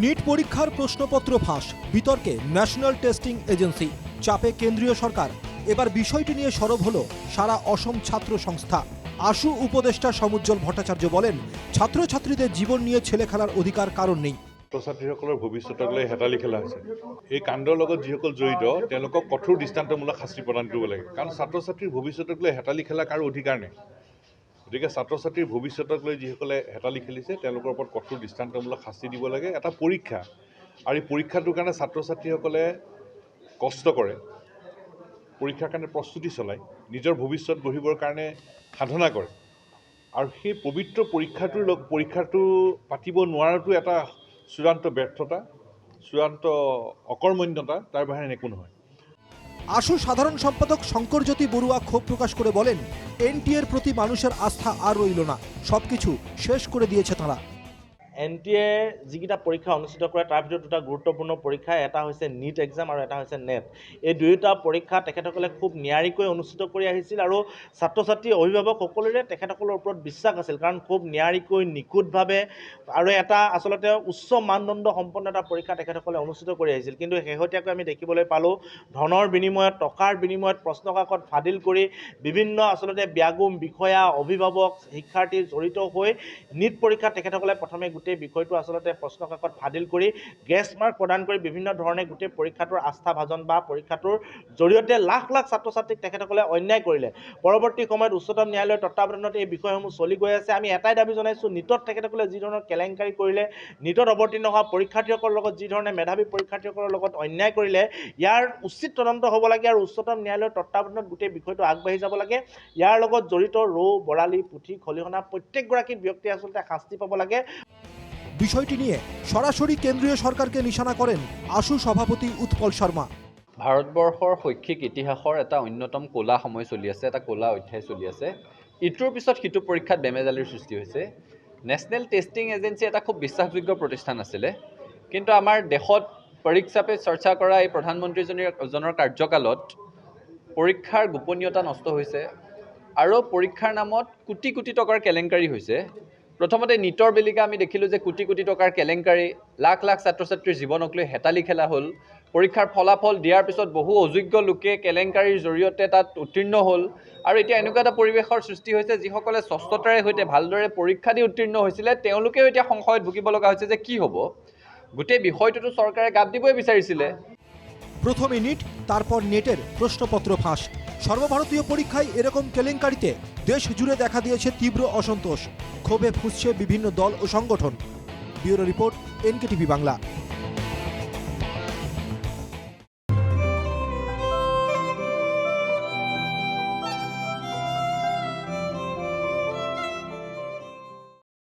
NEET परीक्षार प्रश्नपत्र फाঁস বিতর্কে ন্যাশনাল টেস্টিং এজেন্সি চাপে কেন্দ্রীয় সরকার এবার বিষয়টি নিয়ে সরব হলো সারা অসম ছাত্র সংস্থা। আশু উপদেষ্টা সমুজ্জ্বল ভট্টাচার্য বলেন, ছাত্রছাত্রীদের জীবন নিয়ে ছেলে খেলার অধিকার কারণ নেই। ছাত্ৰীসকলৰ ভৱিষ্যতক লৈ হেতালি খেলা হৈছে। এই কাণ্ডৰ লগত যিসকল জড়িত তেওঁলোকক কঠোৰ দৃষ্টান্তমূলক শাস্তি প্ৰদান কৰিব লাগে, কাৰণ ছাত্ৰ ছাত্ৰীৰ ভৱিষ্যতক লৈ হেতালি খেলা কাৰো অধিকাৰ নাই। গতিকে ছাত্ৰ ছাত্ৰীৰ ভৱিষ্যতক লৈ যিসকলে হেতালি খেলিছে তেওঁলোকৰ ওপৰত কঠোৰ দৃষ্টান্তমূলক শাস্তি দিব লাগে। এটা পৰীক্ষা আৰু এই পৰীক্ষাটোৰ কাৰণে ছাত্ৰ ছাত্ৰীসকলে কষ্ট কৰে, পৰীক্ষাৰ কাৰণে প্ৰস্তুতি চলায়, নিজৰ ভৱিষ্যত গঢ়িবৰ কাৰণে সাধনা কৰে, আৰু সেই পবিত্ৰ পৰীক্ষাটো পাতিব নোৱাৰাটো এটা চূড়ান্ত ব্যৰ্থতা, চূড়ান্ত অকৰ্মণ্যতা, তার বাহিরে একো নহয়। আশু সাধারণ সম্পাদক শঙ্করজ্যোতি বড়ুয়া ক্ষোভ প্রকাশ করে বলেন, এনটিএর প্রতি মানুষের আস্থা আর রইল না, সবকিছু শেষ করে দিয়েছে তারা। এনটিএ যিকেইটা পৰীক্ষা অনুষ্ঠিত কৰে তাৰ ভিতৰত দুটা গুৰুত্বপূৰ্ণ পৰীক্ষা, এটা হৈছে নিট এক্সাম আৰু এটা হৈছে নেট। এই দুয়োটা পৰীক্ষা তেখেতসকলে খুব নিয়াৰিকৈ অনুষ্ঠিত কৰি আহিছিল আৰু ছাত্ৰ ছাত্ৰী অভিভাৱক সকলোৰে তেখেতসকলৰ ওপৰত বিশ্বাস আছিল, কাৰণ খুব নিয়াৰিকৈ নিখুঁতভাৱে আৰু এটা আচলতে উচ্চ মানদণ্ড সম্পন্ন এটা পৰীক্ষা তেখেতসকলে অনুষ্ঠিত কৰি আহিছিল। কিন্তু শেহতীয়াকৈ আমি দেখিবলৈ পালোঁ, ধনৰ বিনিময়ত, টকাৰ বিনিময়ত প্ৰশ্নকাকত ফাদিল কৰি বিভিন্ন আচলতে ব্যাগুম বিষয়া, অভিভাৱক, শিক্ষাৰ্থী জড়িত হৈ নিট পৰীক্ষা তেখেতসকলে প্ৰথমে গোটেই বিষয়টো আচলতে প্ৰশ্নকাকত ফাদিল কৰি গ্ৰেছ মাৰ্ক প্ৰদান কৰি বিভিন্ন ধৰণে গোটেই পৰীক্ষাটোৰ আস্থা ভাজন বা পৰীক্ষাটোৰ জৰিয়তে লাখ লাখ ছাত্ৰ ছাত্ৰীক তেখেতসকলে অন্যায় কৰিলে। পৰৱৰ্তী সময়ত উচ্চতম ন্যায়ালয়ৰ তত্বাৱধানত এই বিষয়সমূহ চলি গৈ আছে। আমি এটাই দাবী জনাইছোঁ, নিটত তেখেতসকলে যি ধৰণৰ কেলেংকাৰী কৰিলে, নিটত অৱতীৰ্ণ হোৱা পৰীক্ষাৰ্থীসকলৰ লগত যি ধৰণে মেধাৱী পৰীক্ষাৰ্থীসকলৰ লগত অন্যায় কৰিলে, ইয়াৰ উচিত তদন্ত হ'ব লাগে আৰু উচ্চতম ন্যায়ালয়ৰ তত্বাৱধানত গোটেই বিষয়টো আগবাঢ়ি যাব লাগে। ইয়াৰ লগত জড়িত ৰৌ, বৰালি, পুথি, খলিহনা প্ৰত্যেকগৰাকী ব্যক্তি আচলতে শাস্তি পাব লাগে। বিষয়টি নিয়ে সৰাসৰি কেন্দ্ৰীয় সৰকাৰকে নিশানা কৰেন আশু সভাপতি উৎপল শৰ্মা। ভাৰতবৰ্ষৰ শৈক্ষিক ইতিহাসৰ এটা অন্যতম ক'লা সময় চলি আছে, এটা ক'লা অধ্যায় চলি আছে। ইটোৰ পিছত সিটো পৰীক্ষাত বেমেজালিৰ সৃষ্টি হৈছে। নেশ্যনেল টেষ্টিং এজেঞ্চি এটা খুব বিশ্বাসযোগ্য প্ৰতিষ্ঠান আছিলে, কিন্তু আমাৰ দেশত পৰীক্ষা পে চৰ্চা কৰা এই প্ৰধানমন্ত্ৰীজনৰ কাৰ্যকালত পৰীক্ষাৰ গোপনীয়তা নষ্ট হৈছে আৰু পৰীক্ষাৰ নামত কোটি কোটি টকাৰ কেলেংকাৰী হৈছে। প্ৰথমতে নিটৰ বেলিকা আমি দেখিলোঁ যে কোটি কোটি টকাৰ কেলেংকাৰী, লাখ লাখ ছাত্ৰ ছাত্ৰীৰ জীৱনক লৈ হেতালি খেলা হ'ল। পৰীক্ষাৰ ফলাফল দিয়াৰ পিছত বহু অযোগ্য লোকে কেলেংকাৰীৰ জৰিয়তে তাত উত্তীৰ্ণ হ'ল, আৰু এতিয়া এনেকুৱা এটা পৰিৱেশৰ সৃষ্টি হৈছে যিসকলে স্বচ্ছতাৰে সৈতে ভালদৰে পৰীক্ষা দি উত্তীৰ্ণ হৈছিলে তেওঁলোকেও এতিয়া সংশয়ত ভুগিব লগা হৈছে যে কি হ'ব। গোটেই বিষয়টোতো চৰকাৰে গাপ দিবই বিচাৰিছিলে। প্রথমে নিট, তারপর নেটের প্রশ্নপত্র ফাঁস। সর্বভারতীয় পরীক্ষায় এরকম কেলেঙ্কারিতে দেশ জুড়ে দেখা দিয়েছে তীব্র অসন্তোষ, ক্ষোভে ফুঁসছে বিভিন্ন দল ও সংগঠন। Bureau report, NKTV Bangla.